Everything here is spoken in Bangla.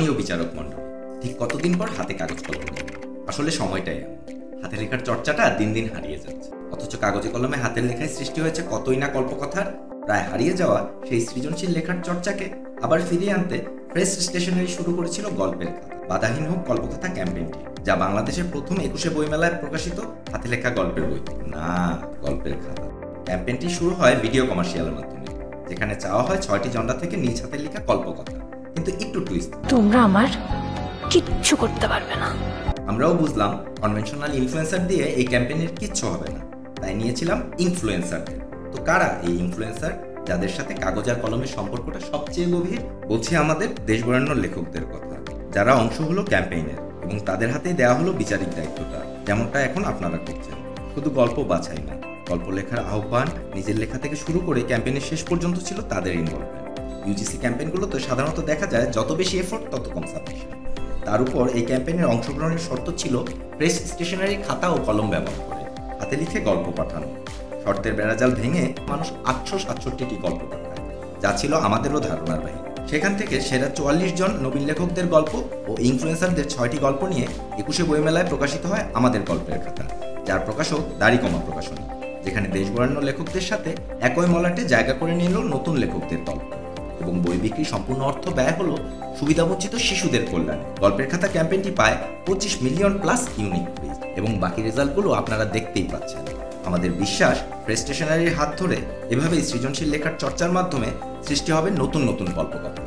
সম্মানীয় বিচারক মণ্ডলী, ঠিক কতদিন পর হাতে কাগজ কলম নেব? আসলে সময়টাই এমন। হাতে লেখার চর্চাটা দিন দিন হারিয়ে যাচ্ছে, অথচ কাগজে কলমে হাতের লেখায় সৃষ্টি হয়েছে কতই না কল্পকথার। প্রায় হারিয়ে যাওয়া সেই সৃজনশীল লেখার চর্চাকে আবার ফিরিয়ে আনতে প্রেস স্টেশনারি শুরু করেছিল গল্পের খাতা বাধাহীন হোক কল্পকথা ক্যাম্পেইনটি, যা বাংলাদেশের প্রথম 21শে বইমেলায় প্রকাশিত হাতে লেখা গল্পের বই না, গল্পের খাতা। ক্যাম্পেইনটি শুরু হয় ভিডিও কমার্শিয়ালের মাধ্যমে, যেখানে চাওয়া হয় 6টি জন্ডা থেকে নিজ হাতে লেখা কল্পকথা, কিন্তু একটু টুইস্ট। তোমরা আমার কিচ্ছু করতে পারবে না। আমরাও বুঝলাম কনভেনশনাল ইনফ্লুয়েন্সার দিয়ে এই ক্যাম্পেইনের কিচ্ছু হবে না, তাই নিয়েছিলাম ইনফ্লুয়েন্সারদের। তো কারা এই ইনফ্লুয়েন্সার, যাদের সাথে কাগজ আর কলমের সম্পর্কটা সবচেয়ে গভীর? বলছি আমাদের দেশ গড়ানোর লেখকদের কথা, যারা অংশ হলো ক্যাম্পেইনের এবং তাদের হাতে দেওয়া হলো বিচারিক দায়িত্বটা, যেমনটা এখন আপনারা করছেন। শুধু গল্প বাছাই না, গল্প লেখার আহ্বান, নিজের লেখা থেকে শুরু করে ক্যাম্পেইনের শেষ পর্যন্ত ছিল তাদের ইনভলভমেন্ট। ইউজিসি ক্যাম্পেইনগুলোতে সাধারণত দেখা যায় যত বেশি এফোর্ট তত কম সাবমিশন। তার উপর এই ক্যাম্পেইনের অংশগ্রহণের শর্ত ছিল প্রেস স্টেশনারি খাতা ও কলম ব্যবহার করে হাতে লিখে গল্প পাঠানো। শর্তের বেড়াজাল ভেঙে মানুষ 867টি গল্প পাঠায়, যা ছিল আমাদেরও ধারণার বাইরে। সেখান থেকে সেরা 44 জন নবীন লেখকদের গল্প ও ইনফ্লুয়েন্সারদের 6টি গল্প নিয়ে 21শে বইমেলায় প্রকাশিত হয় আমাদের গল্পের খাতা, যার প্রকাশক দাড়িকমা প্রকাশনী, যেখানে দেশ গড়ানো লেখকদের সাথে একই মলাটে জায়গা করে নিল নতুন লেখকদের দল। এবং বই বিক্রি সম্পূর্ণ অর্থ ব্যয় হলো সুবিধাবঞ্চিত শিশুদের কল্যাণে। গল্পের খাতা ক্যাম্পেইনটি পায় 25 মিলিয়ন প্লাস ইউনিক পেজ, এবং বাকি রেজাল্টগুলো আপনারা দেখতেই পাচ্ছেন। আমাদের বিশ্বাস, প্রেস স্টেশনারির হাত ধরে এভাবেই সৃজনশীল লেখার চর্চার মাধ্যমে সৃষ্টি হবে নতুন নতুন গল্পকথা।